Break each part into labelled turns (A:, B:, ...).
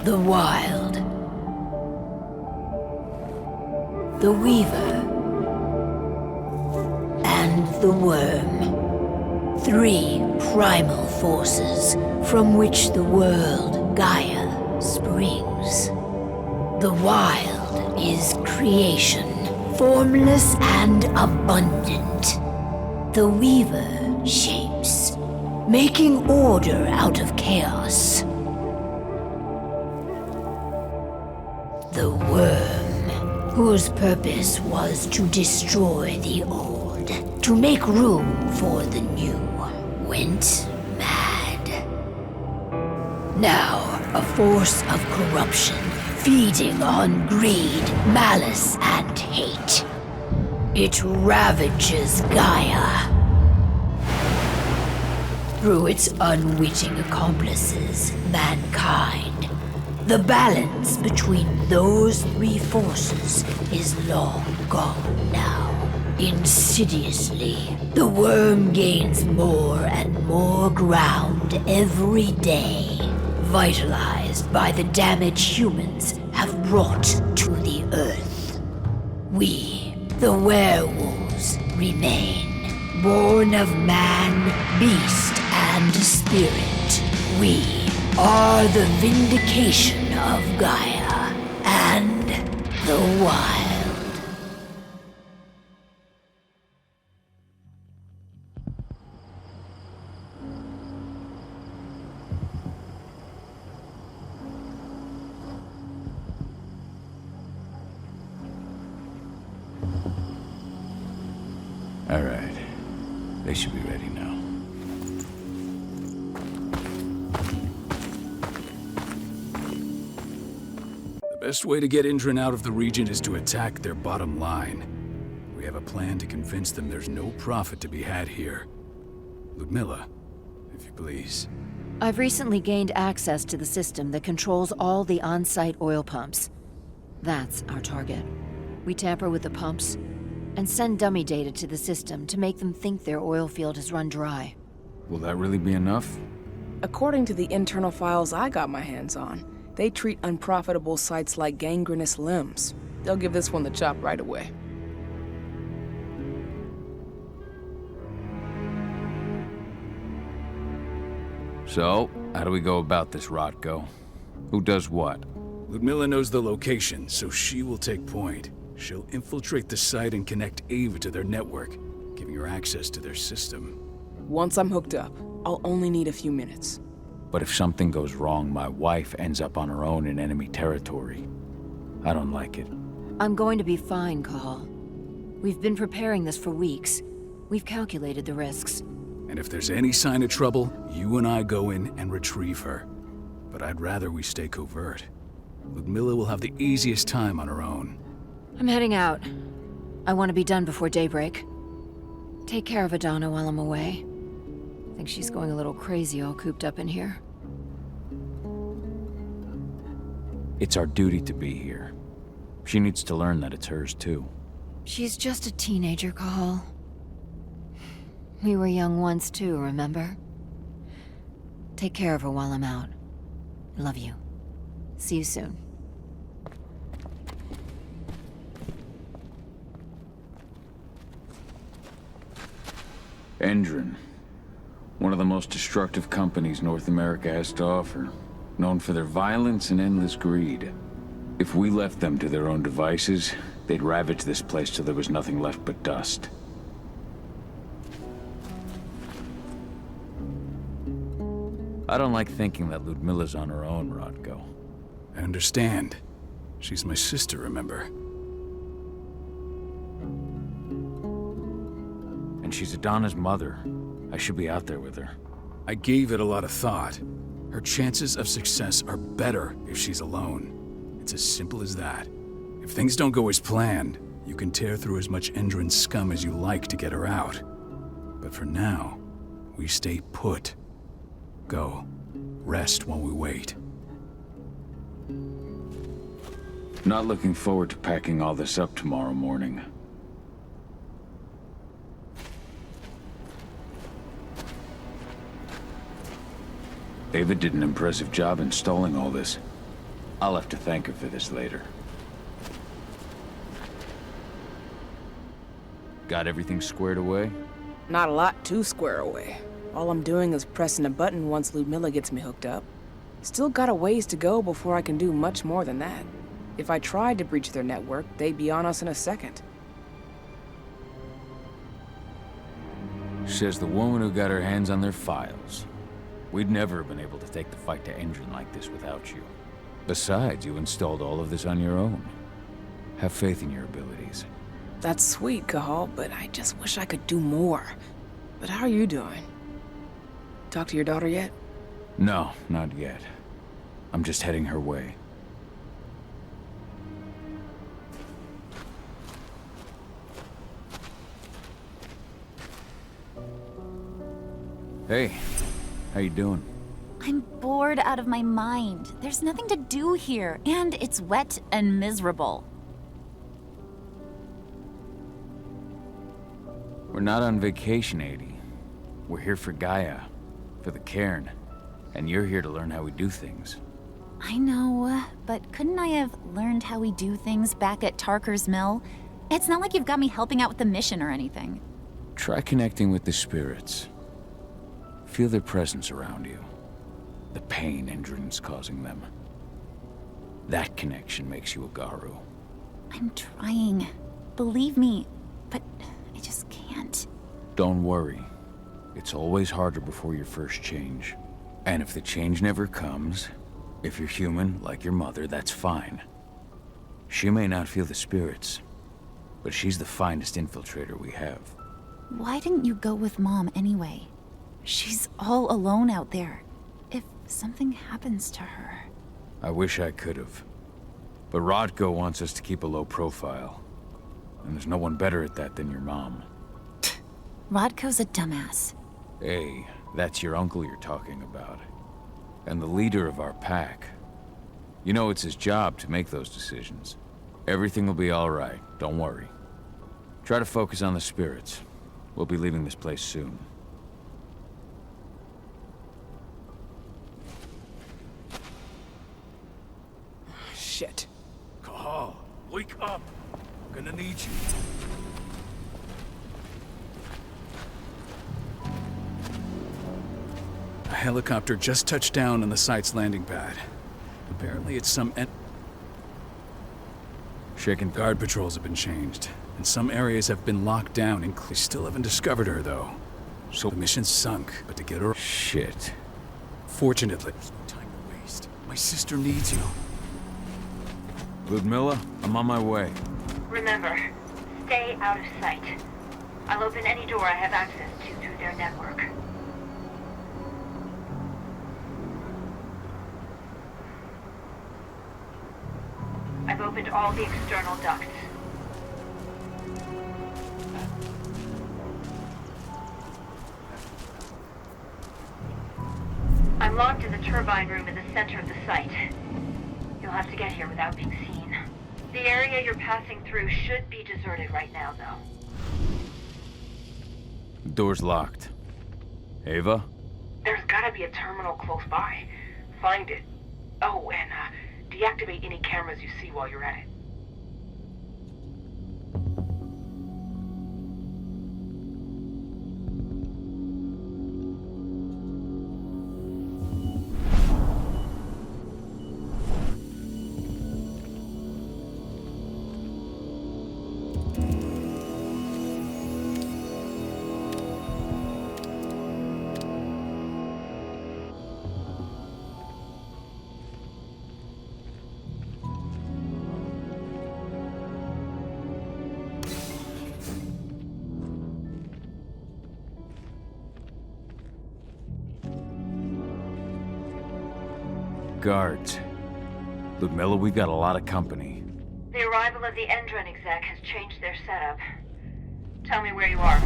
A: The Wild. The Weaver. And the Worm. 3 primal forces from which the world, Gaia, springs. The Wild is creation, formless and abundant. The Weaver shapes, making order out of chaos. The Worm, whose purpose was to destroy the old, to make room for the new, went mad. Now, a force of corruption, feeding on greed, malice, and hate. It ravages Gaia. Through its unwitting accomplices, mankind, the balance between those 3 forces is long gone now. Insidiously, the worm gains more and more ground every day, vitalized by the damage humans have brought to the earth. We, the werewolves, remain, born of man, beast, and spirit. We are the vindication of Gaia and the Wild.
B: All right. They should be ready now.
C: The best way to get Indran out of the region is to attack their bottom line. We have a plan to convince them there's no profit to be had here. Ludmilla, if you please.
D: I've recently gained access to the system that controls all the on-site oil pumps. That's our target. We tamper with the pumps and send dummy data to the system to make them think their oil field has run dry.
B: Will that really be enough?
E: According to the internal files I got my hands on, they treat unprofitable sites like gangrenous limbs. They'll give this one the chop right away.
B: So, how do we go about this, Rotko? Who does what?
C: Ludmilla knows the location, so she will take point. She'll infiltrate the site and connect Ava to their network, giving her access to their system.
E: Once I'm hooked up, I'll only need a few minutes.
B: But if something goes wrong, my wife ends up on her own in enemy territory. I don't like it.
D: I'm going to be fine, Cahal. We've been preparing this for weeks. We've calculated the risks.
C: And if there's any sign of trouble, you and I go in and retrieve her. But I'd rather we stay covert. Ludmilla will have the easiest time on her own.
D: I'm heading out. I want to be done before daybreak. Take care of Adana while I'm away. I think she's going a little crazy all cooped up in here.
B: It's our duty to be here. She needs to learn that it's hers too.
D: She's just a teenager, Cahal. We were young once too, remember? Take care of her while I'm out. Love you. See you soon.
B: Indran. One of the most destructive companies North America has to offer. Known for their violence and endless greed. If we left them to their own devices, they'd ravage this place till there was nothing left but dust. I don't like thinking that Ludmilla's on her own, Rotko.
C: I understand. She's my sister, remember?
B: And she's Adana's mother. I should be out there with her.
C: I gave it a lot of thought. Her chances of success are better if she's alone. It's as simple as that. If things don't go as planned, you can tear through as much Indran scum as you like to get her out. But for now, we stay put. Go. Rest while we wait.
B: Not looking forward to packing all this up tomorrow morning. Ava did an impressive job installing all this. I'll have to thank her for this later. Got everything squared away?
E: Not a lot to square away. All I'm doing is pressing a button once Ludmilla gets me hooked up. Still got a ways to go before I can do much more than that. If I tried to breach their network, they'd be on us in a second.
B: Says the woman who got her hands on their files. We'd never have been able to take the fight to Endron like this without you. Besides, you installed all of this on your own. Have faith in your abilities.
E: That's sweet, Cahal, but I just wish I could do more. But how are you doing? Talk to your daughter yet?
B: No, not yet. I'm just heading her way. Hey, how you doing?
F: I'm bored out of my mind. There's nothing to do here, and it's wet and miserable.
B: We're not on vacation, Adie. We're here for Gaia, for the cairn, and you're here to learn how we do things.
F: I know, but couldn't I have learned how we do things back at Tarker's Mill? It's not like you've got me helping out with the mission or anything.
B: Try connecting with the spirits. Feel their presence around you. The pain Endron's causing them. That connection makes you a Garu.
F: I'm trying. Believe me, but I just can't.
B: Don't worry. It's always harder before your first change. And if the change never comes, if you're human, like your mother, that's fine. She may not feel the spirits, but she's the finest infiltrator we have.
F: Why didn't you go with Mom anyway? She's all alone out there. If something happens to her...
B: I wish I could have. But Rodko wants us to keep a low profile. And there's no one better at that than your mom.
F: Rodko's a dumbass.
B: Hey, that's your uncle you're talking about. And the leader of our pack. You know it's his job to make those decisions. Everything will be all right, don't worry. Try to focus on the spirits. We'll be leaving this place soon.
E: Shit.
C: Cahal, wake up. I'm gonna need you. A helicopter just touched down on the site's landing pad. Apparently it's some
B: Shaken
C: guard patrols have been changed, and some areas have been locked down, and we still haven't discovered her, though. So the mission's sunk, but to get her...
B: Shit.
C: Fortunately, there's no time to waste. My sister needs you.
B: Ludmilla, I'm on my way.
A: Remember, stay out of sight. I'll open any door I have access to through their network. I've opened all the external ducts. I'm locked in the turbine room in the center of the site. You'll have to get here without being seen. The area you're passing through should be deserted right now, though.
B: The door's locked. Ava?
E: There's gotta be a terminal close by. Find it. Oh, and deactivate any cameras you see while you're at it.
B: Guards. Ludmilla, we've got a lot of company.
A: The arrival of the Endron exec has changed their setup. Tell me where you are.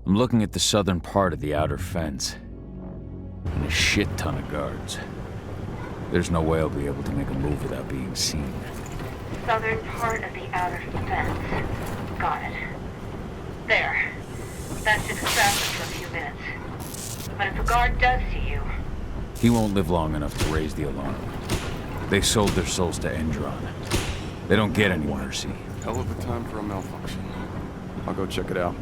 B: I'm looking at the southern part of the outer fence. And a shit ton of guards. There's no way I'll be able to make a move without being seen.
A: Southern part of the outer fence. Got it. There. That should distract them for a few minutes. But if a guard does see you...
B: He won't live long enough to raise the alarm. They sold their souls to Endron. They don't get any mercy.
G: Hell of a time for a malfunction. I'll go check it out.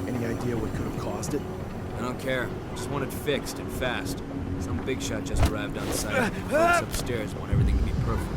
H: Any idea what could have caused it?
I: I don't care. Just want it fixed and fast. Some big shot just arrived on site, and folks upstairs want everything to be perfect.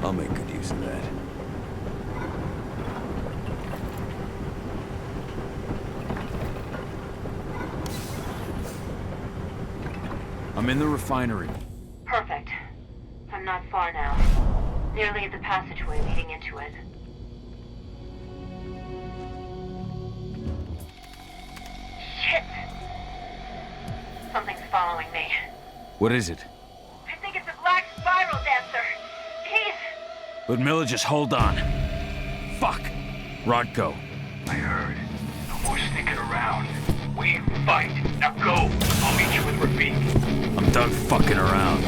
B: I'll make good use of that. I'm in the refinery.
A: Perfect. I'm not far now. Nearly at the passageway leading into it. Shit! Something's following me.
B: What is it?
A: I think it's a black spiral dancer. He's...
B: Ludmilla, just hold on. Fuck! Rodko.
J: I heard. No more sneaking around. We fight. Now go. I'll meet you with Rafik.
B: I'm done fucking around.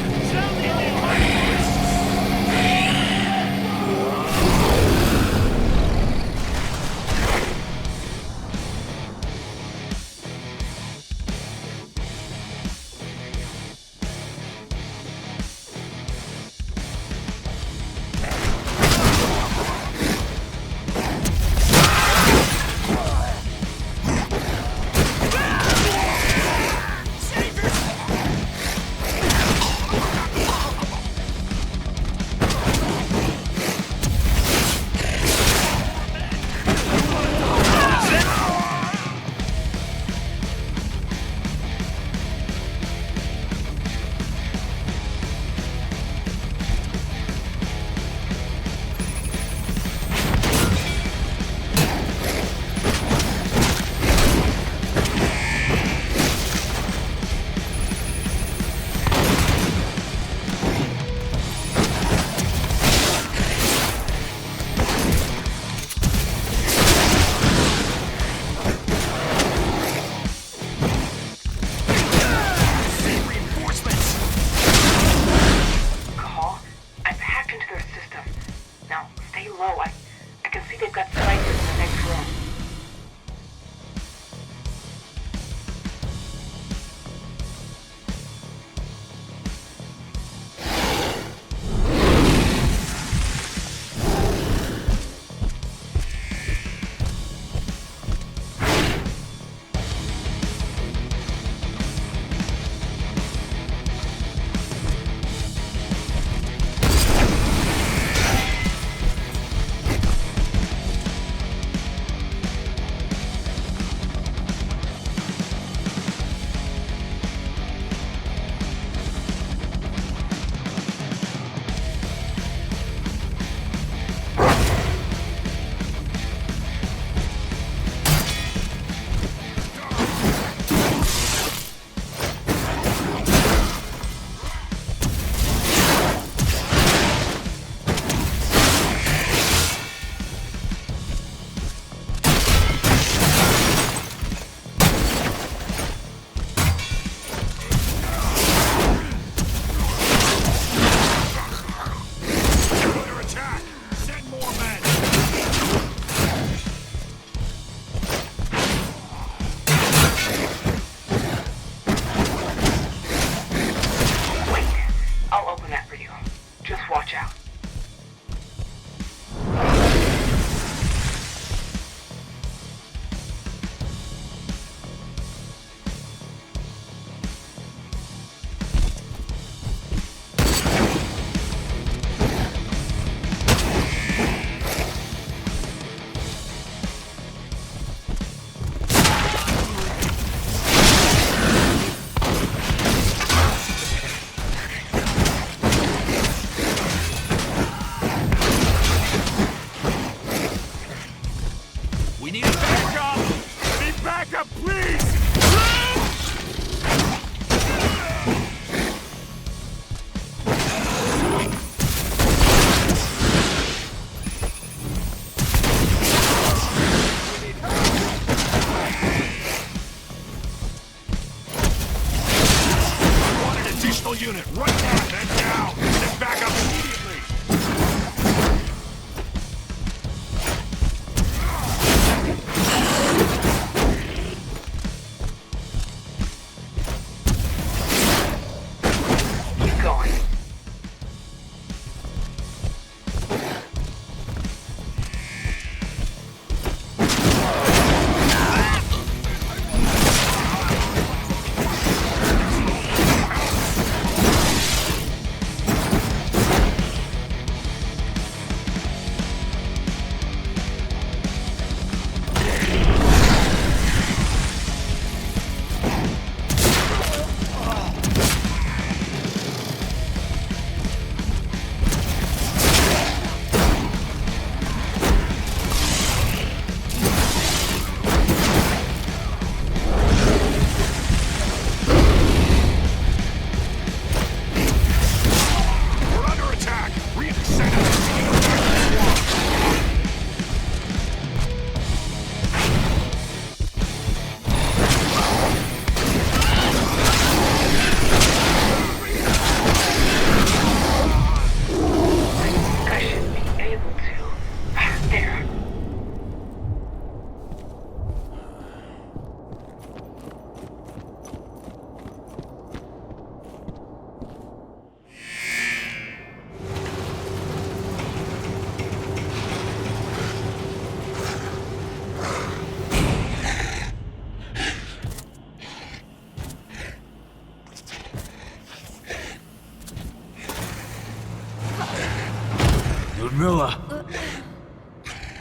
I: Ludmilla!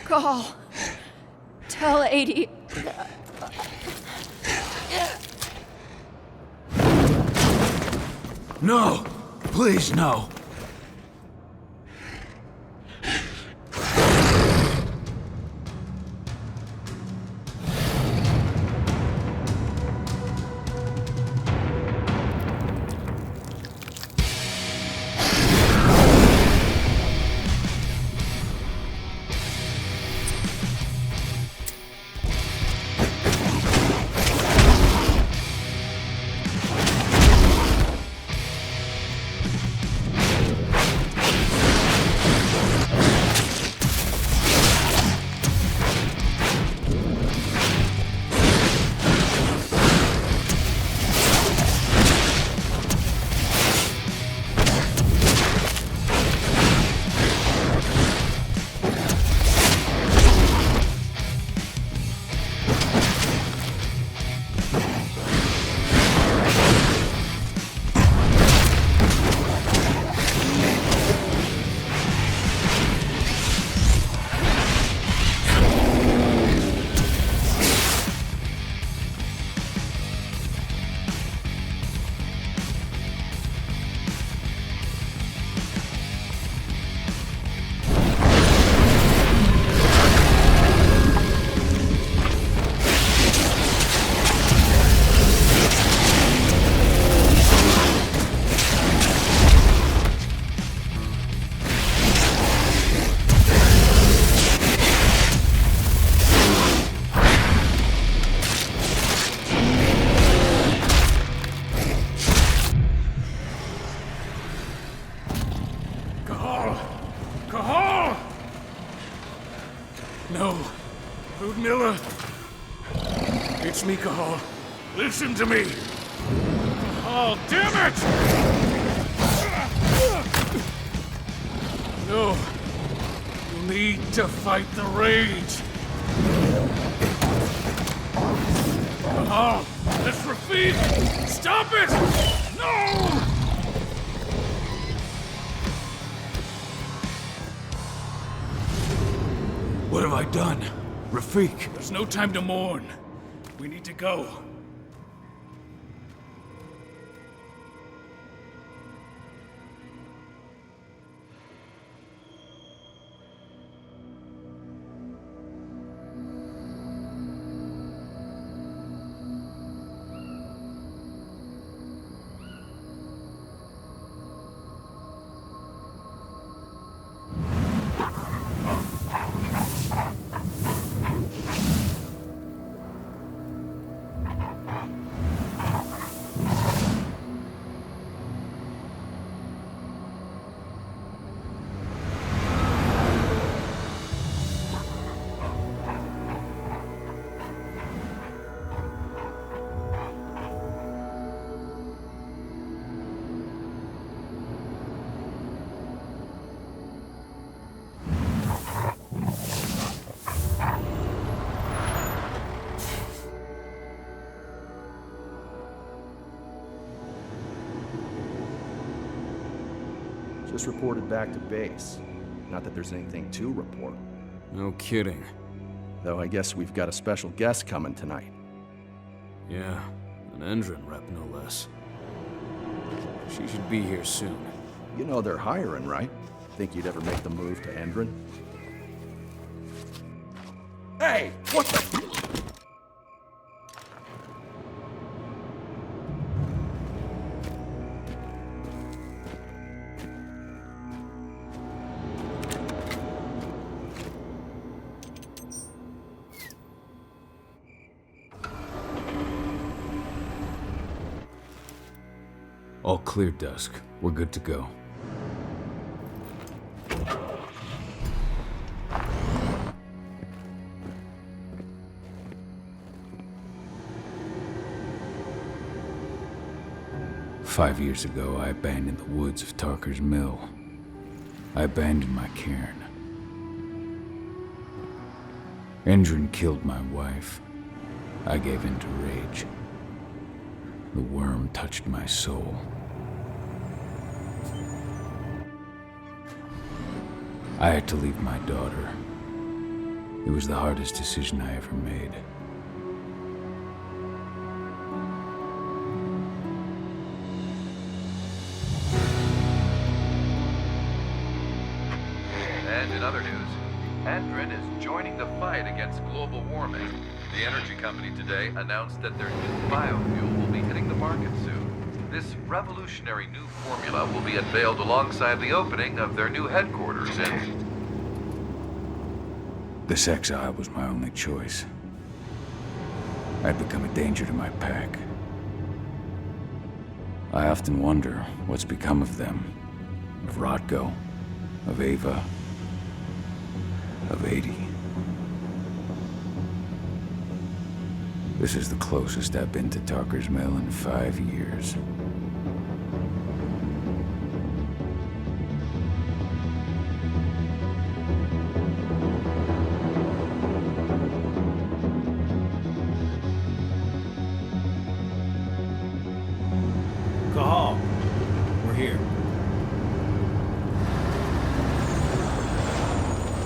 D: Call. Tell 80.
C: No! Please, no!
K: No. Ludmilla. It's me, Cahal. Listen to me. Oh, damn it! No. You need to fight the rage. Cahal, that's Rafik! Stop it! No!
C: What have I done? Rafik!
K: There's no time to mourn. We need to go.
H: Just reported back to base. Not that there's anything to report.
I: No kidding.
H: Though I guess we've got a special guest coming tonight.
I: Yeah, an Endron rep no less. She should be here soon.
H: You know they're hiring, right? Think you'd ever make the move to Endron? Hey! What the...
B: All clear, Dusk. We're good to go. "5 years ago, I abandoned the woods of Tarker's Mill. I abandoned my cairn. Endron killed my wife. I gave in to rage. The worm touched my soul. I had to leave my daughter. It was the hardest decision I ever made.
L: And in other news, Adrien is joining the fight against global warming. The energy company today announced that their new biofuel will be hitting the market soon. This revolutionary new formula will be unveiled alongside the opening of their new headquarters in...
B: This exile was my only choice. I'd become a danger to my pack. I often wonder what's become of them. Of Rotko, of Ava, of 80. This is the closest I've been to Tarker's Mill in 5 years.
I: Cahal, we're here.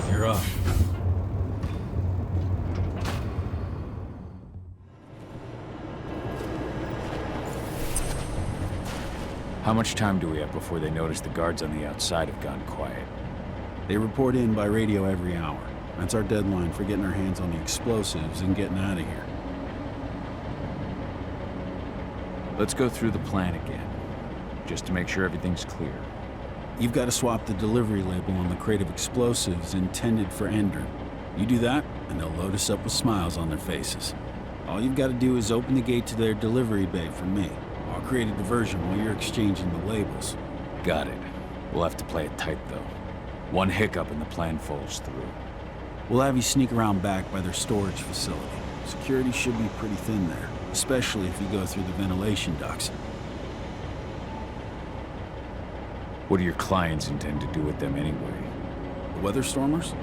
I: You're up.
B: How much time do we have before they notice the guards on the outside have gone quiet?
H: They report in by radio every hour. That's our deadline for getting our hands on the explosives and getting out of here.
B: Let's go through the plan again, just to make sure everything's clear.
H: You've got to swap the delivery label on the crate of explosives intended for Endrin. You do that, and they'll load us up with smiles on their faces. All you've got to do is open the gate to their delivery bay for me. I'll create a diversion while you're exchanging the labels.
B: Got it. We'll have to play it tight, though. One hiccup and the plan falls through.
H: We'll have you sneak around back by their storage facility. Security should be pretty thin there, especially if you go through the ventilation ducts.
B: What do your clients intend to do with them anyway?
H: The Weather Stormers?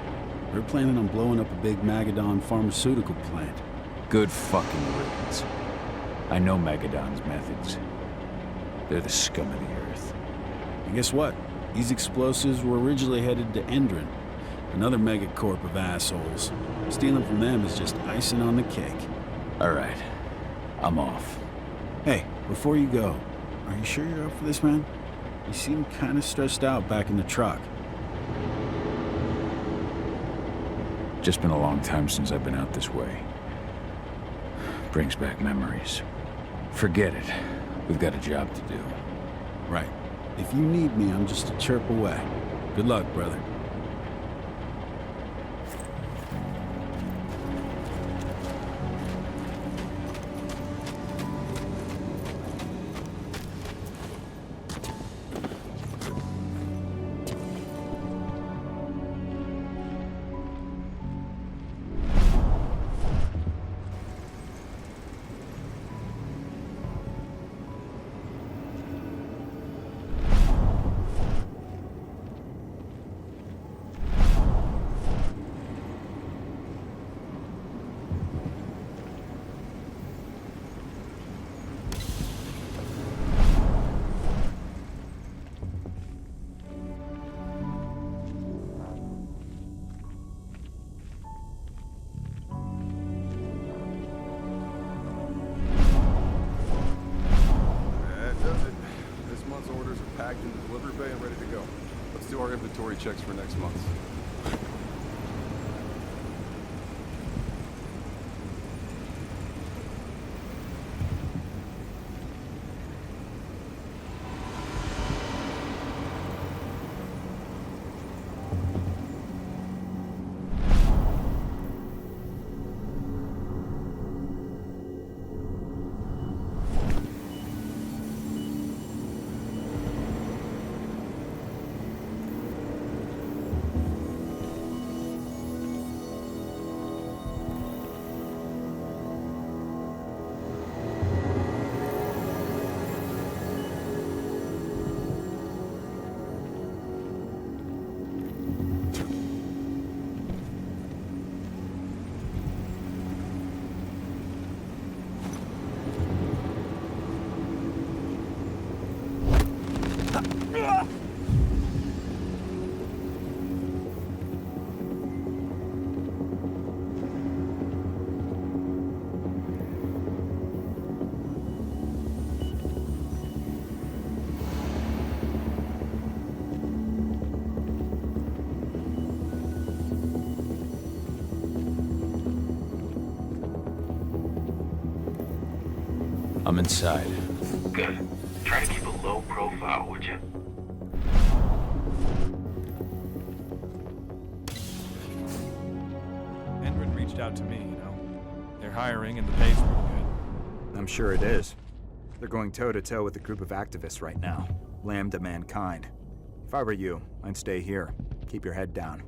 H: They're planning on blowing up a big Magadon pharmaceutical plant.
B: Good fucking riddance. I know Magadon's methods. They're the scum of the earth.
H: And guess what? These explosives were originally headed to Endrin, another megacorp of assholes. Stealing from them is just icing on the cake.
B: All right. I'm off.
H: Hey, before you go, are you sure you're up for this, man? You seem kind of stressed out back in the truck.
B: Just been a long time since I've been out this way. Brings back memories. Forget it. We've got a job to do.
H: Right. If you need me, I'm just a chirp away. Good luck, brother.
G: Inventory checks for next month.
B: I'm inside.
J: Good. Try to keep a low profile, would you?
M: Endred reached out to me, you know. They're hiring and the pay's pretty good.
N: I'm sure it is. They're going toe-to-toe with a group of activists right now. Lambda mankind. If I were you, I'd stay here. Keep your head down.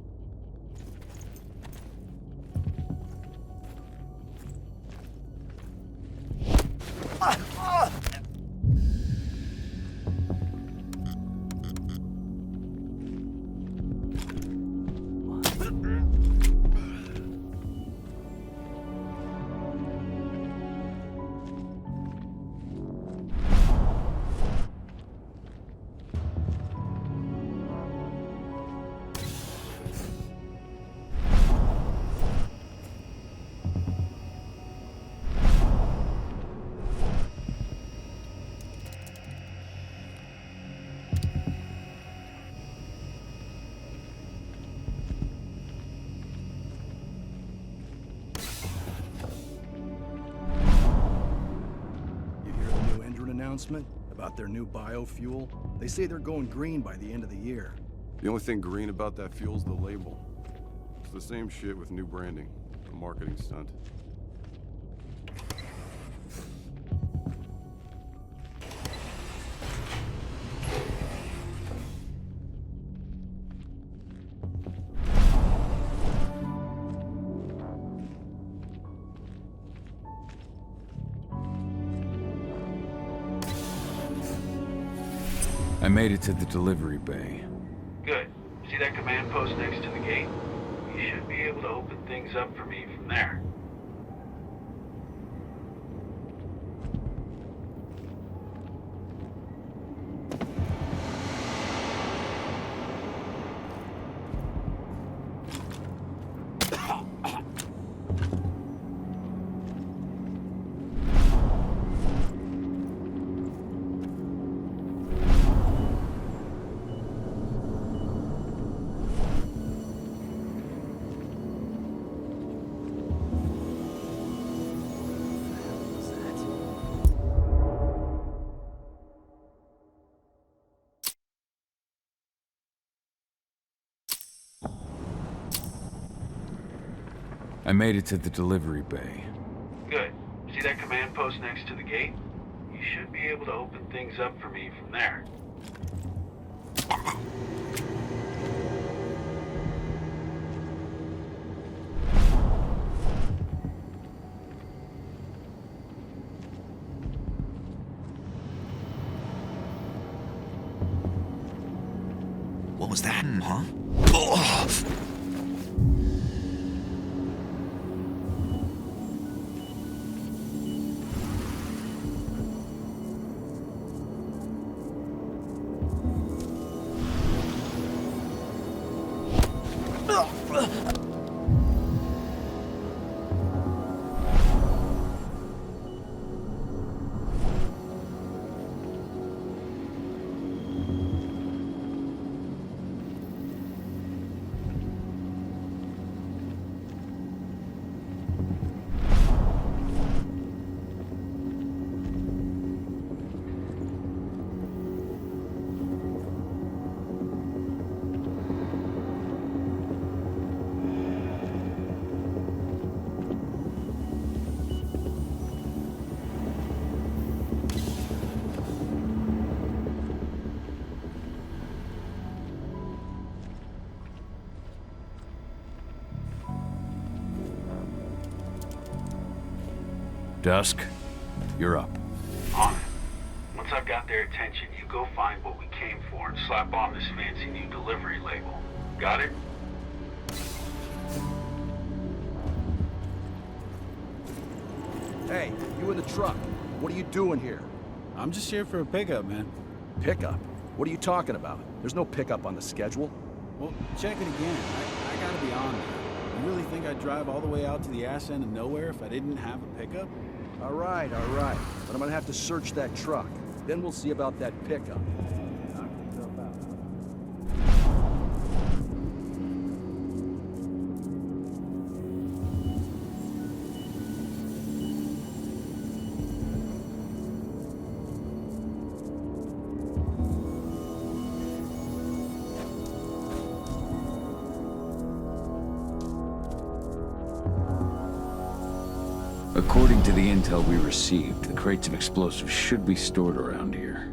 O: About their new biofuel. They say they're going green by the end of the year.
G: The only thing green about that fuel's the label. It's the same shit with new branding. A marketing stunt.
B: I made it to the delivery bay.
J: Good. See that command post next to the gate? You should be able to open things up for me from there.
B: I made it to the delivery bay.
J: Good. See that command post next to the gate? You should be able to open things up for me from there.
P: What was that, huh?
B: Dusk, you're up.
J: On it. Once I've got their attention, you go find what we came for and slap on this fancy new delivery label. Got it?
O: Hey, you in the truck. What are you doing here?
H: I'm just here for a pickup, man.
O: Pickup? What are you talking about? There's no pickup on the schedule.
H: Well, check it again. I gotta be on there. You really think I'd drive all the way out to the ass end of nowhere if I didn't have a pickup?
O: All right. But I'm gonna have to search that truck. Then we'll see about that pickup. Knock yourself out.
B: According to the intel we received, the crates of explosives should be stored around here.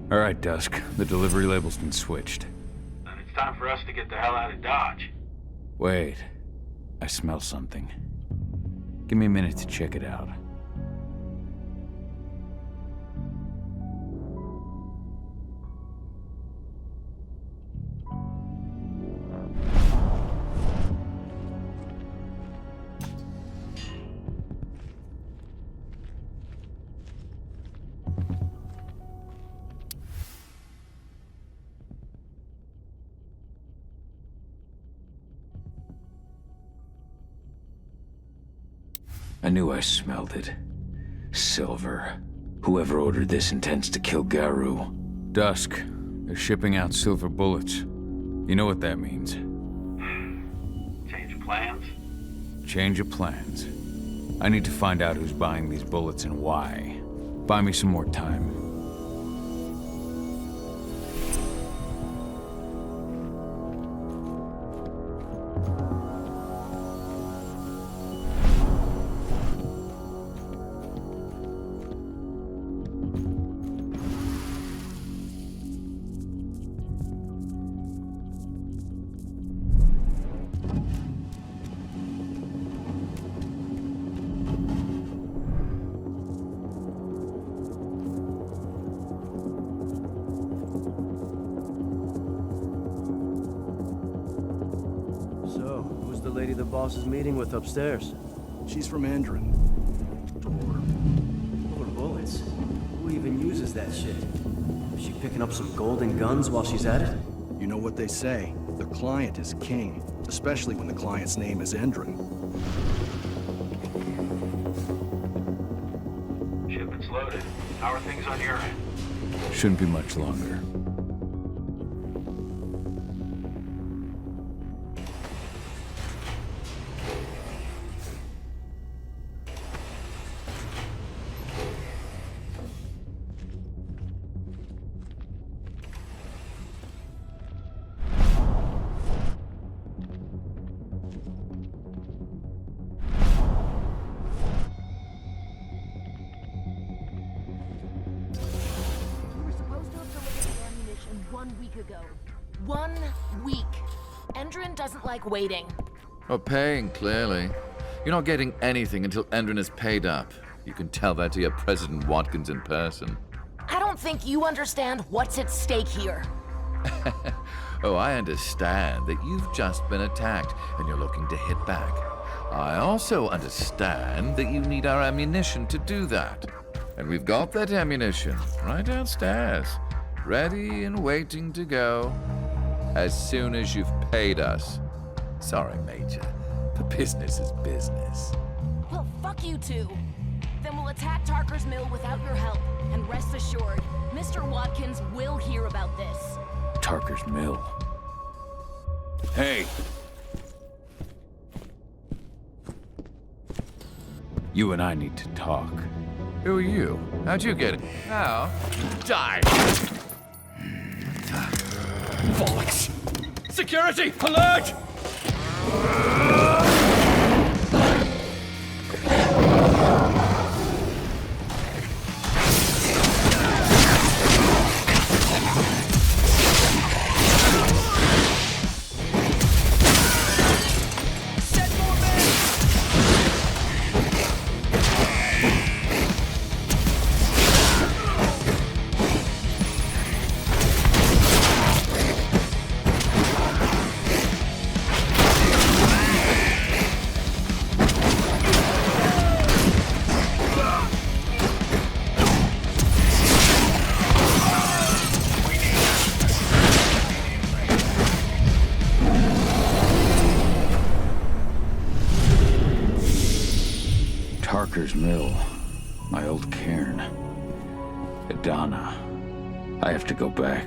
B: All right, Dusk. The delivery label's been switched.
J: Then it's time for us to get the hell out of Dodge.
B: Wait. I smell something. Give me a minute to check it out. I knew I smelled it. Silver. Whoever ordered this intends to kill Garou. Dusk. They're shipping out silver bullets. You know what that means.
J: Change of plans?
B: Change of plans. I need to find out who's buying these bullets and why. Buy me some more time.
Q: The boss is meeting with upstairs.
O: She's from Endron.
Q: More bullets? Who even uses that shit? Is she picking up some golden guns while she's at it?
O: You know what they say. The client is king, especially when the client's name is Endron.
J: Shipment's loaded. How are things on your end?
B: Shouldn't be much longer.
R: Waiting.
L: Or paying, clearly. You're not getting anything until Endron is paid up. You can tell that to your President Watkins in person.
R: I don't think you understand what's at stake here.
L: Oh, I understand that you've just been attacked and you're looking to hit back. I also understand that you need our ammunition to do that. And we've got that ammunition right downstairs, ready and waiting to go as soon as you've paid us. Sorry, Major, but business is business.
R: Well, fuck you two. Then we'll attack Tarker's Mill without your help. And rest assured, Mr. Watkins will hear about this.
B: Tarker's Mill. Hey! You and I need to talk.
L: Who are you? How'd you get it? Now, die!
K: Bollocks! Security! Alert!
B: Tarker's Mill. My old cairn. Adana. I have to go back.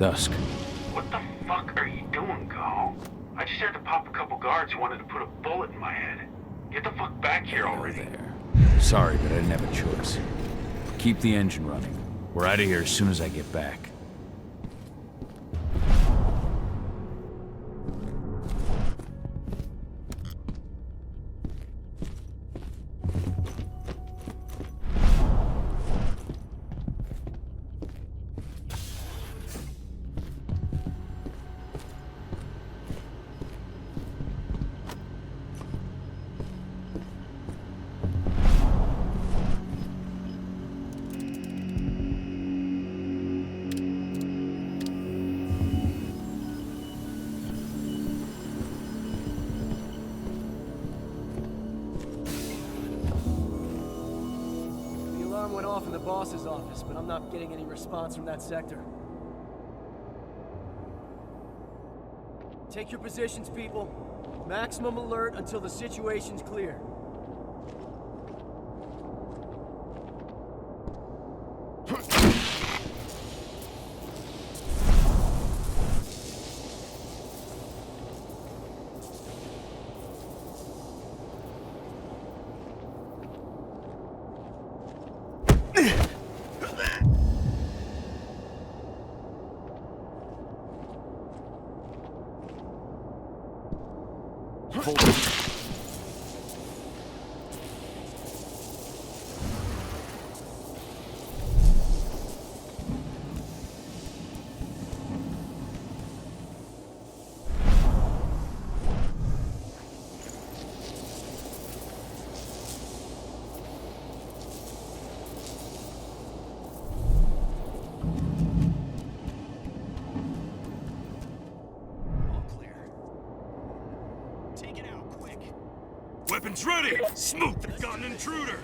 B: dusk.
J: What the fuck are you doing, Go? I just had to pop a couple guards who wanted to put a bullet in my head. Get the fuck back here already.
B: Sorry, but I didn't have a choice. Keep the engine running. We're out of here as soon as I get back.
Q: Went off in the boss's office, but I'm not getting any response from that sector. Take your positions, people. Maximum alert until the situation's clear.
K: Weapons ready! Smoke! Got an intruder!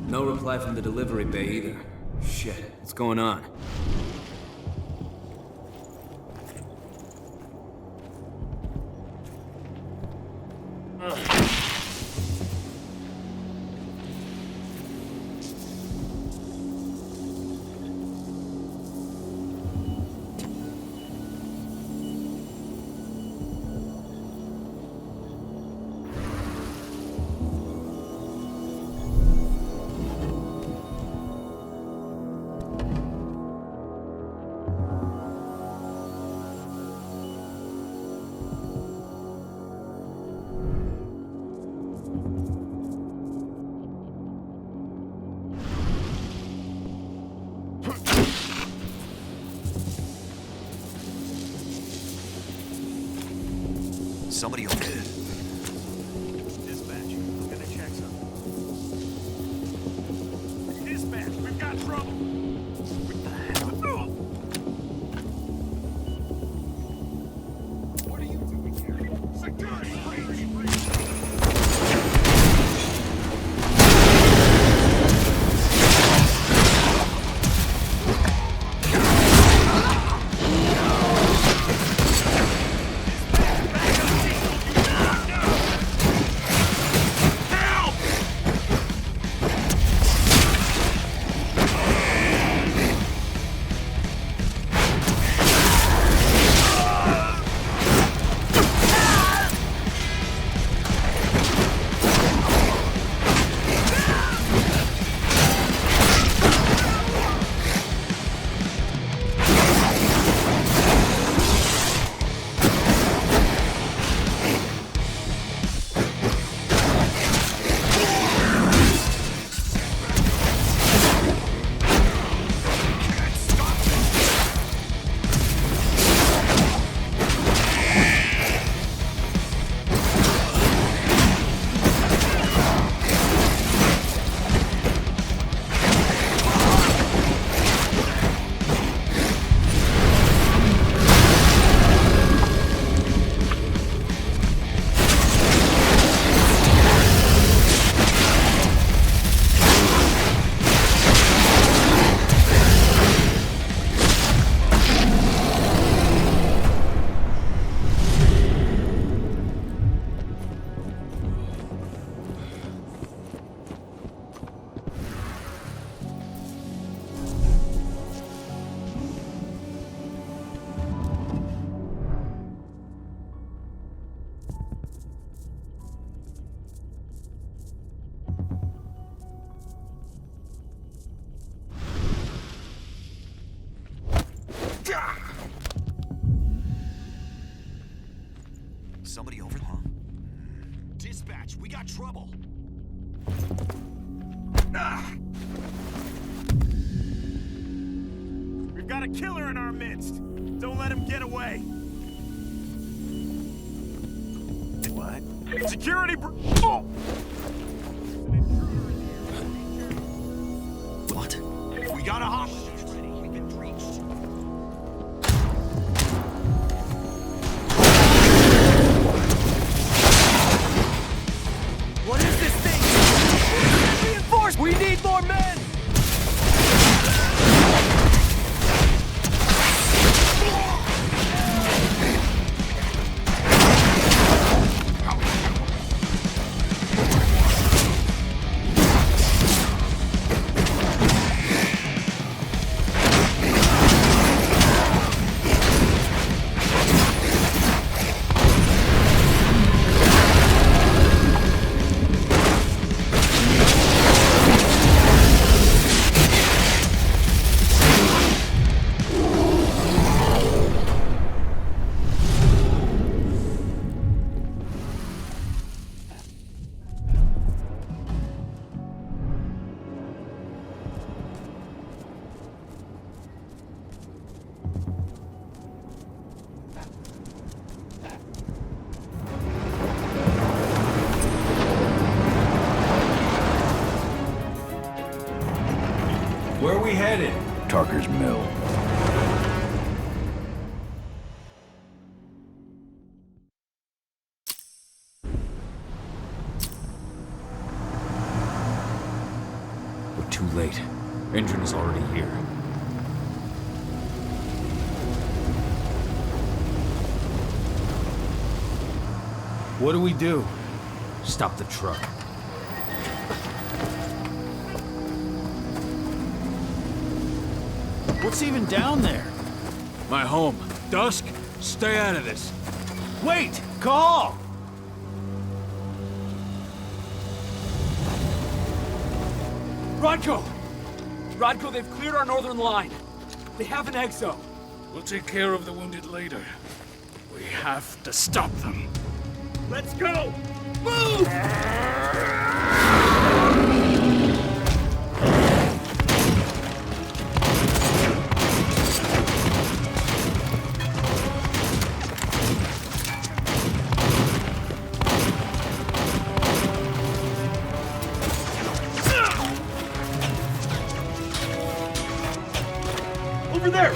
I: No reply from the delivery bay either. Shit, what's going on?
P: Somebody over there.
K: Dispatch, I'm gonna check something. Dispatch, we've got trouble. What the hell? What are you doing here? Security breach!
P: Somebody over, huh?
K: Dispatch, we got trouble. We've got a killer in our midst. Don't let him get away. What? Security oh!
P: What?
K: We got a hostage. We've been breached.
Q: What is this thing? Reinforced! We need more men!
C: Where are we headed?
B: Tarker's Mill.
C: We're too late. Engine is already here.
H: What do we do?
C: Stop the truck.
H: What's even down there?
C: My home. Dusk, stay out of this.
H: Wait! Call!
K: Rodko! Rodko, they've cleared our northern line. They have an exo.
C: We'll take care of the wounded later. We have to stop them.
K: Let's go! Move! Over there!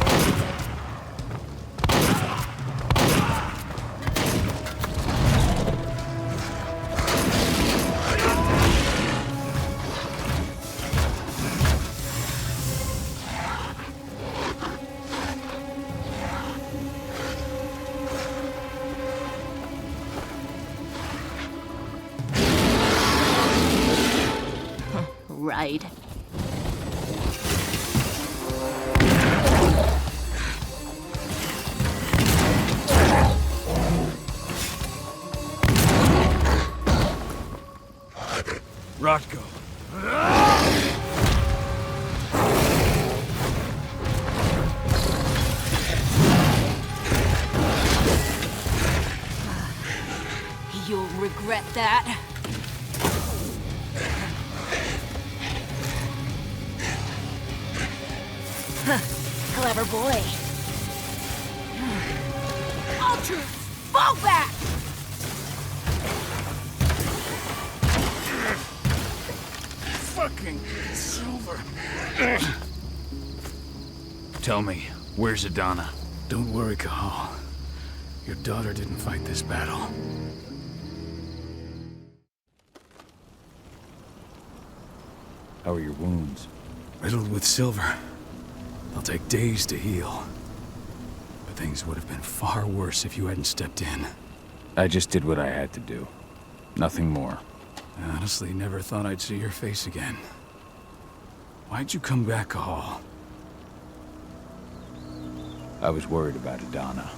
R: Right.
C: Rodko.
R: You'll regret that. Clever boy. Ultra, fall back!
C: Fucking Silver. Tell me, where's Adana? Don't worry, Cahal. Your daughter didn't fight this battle.
B: How are your wounds?
C: Riddled with silver. They'll take days to heal. But things would have been far worse if you hadn't stepped in.
B: I just did what I had to do. Nothing more.
C: I honestly never thought I'd see your face again. Why'd you come back, Cahal?
B: I was worried about Adana.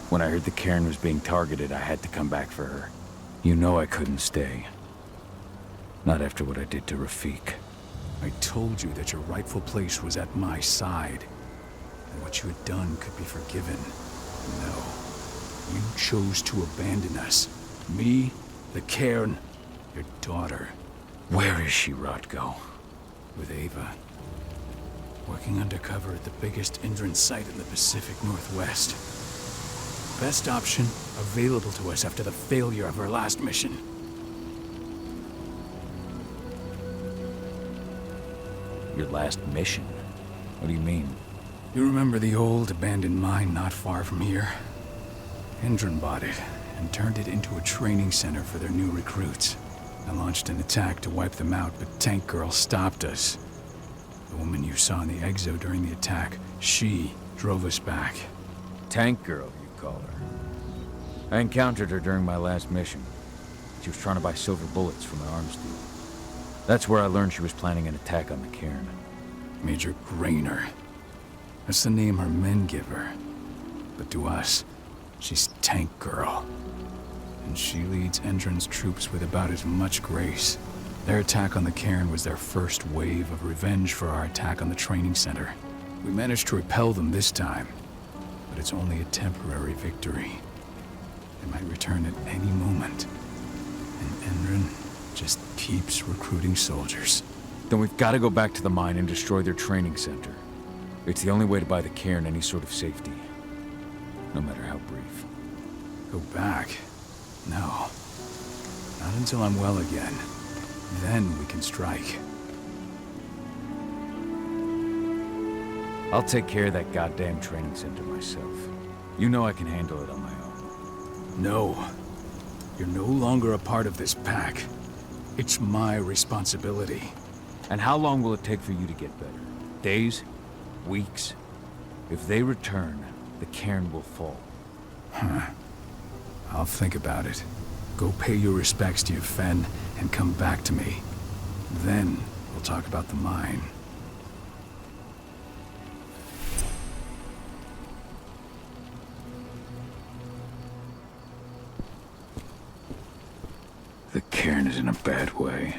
B: When I heard the cairn was being targeted, I had to come back for her. You know I couldn't stay. Not after what I did to Rafik.
C: I told you that your rightful place was at my side. And what you had done could be forgiven. No. You chose to abandon us. Me, the cairn, your daughter.
B: Where is she, Rodko?
C: With Ava. Working undercover at the biggest Indran site in the Pacific Northwest. Best option available to us after the failure of our last mission.
B: Your last mission? What do you mean?
C: You remember the old abandoned mine not far from here? Indran bought it and turned it into a training center for their new recruits. I launched an attack to wipe them out, but Tank Girl stopped us. The woman you saw in the exo during the attack, she drove us back.
B: Tank Girl, you call her. I encountered her during my last mission. She was trying to buy silver bullets from an arms dealer. That's where I learned she was planning an attack on the cairn.
C: Major Grainer. That's the name her men give her. But to us, she's Tank Girl. And she leads Endron's troops with about as much grace. Their attack on the cairn was their first wave of revenge for our attack on the training center. We managed to repel them this time, but it's only a temporary victory. They might return at any moment. And Endron just keeps recruiting soldiers.
B: Then we've got to go back to the mine and destroy their training center. It's the only way to buy the cairn any sort of safety. No matter how brief.
C: Go back? No. Not until I'm well again. Then we can strike.
B: I'll take care of that goddamn training center myself. You know I can handle it on my own.
C: No. You're no longer a part of this pack. It's my responsibility.
B: And how long will it take for you to get better? Days? Weeks? If they return, the cairn will fall.
C: Huh. I'll think about it. Go pay your respects to your Fen and come back to me. Then we'll talk about the mine.
B: The cairn is in a bad way.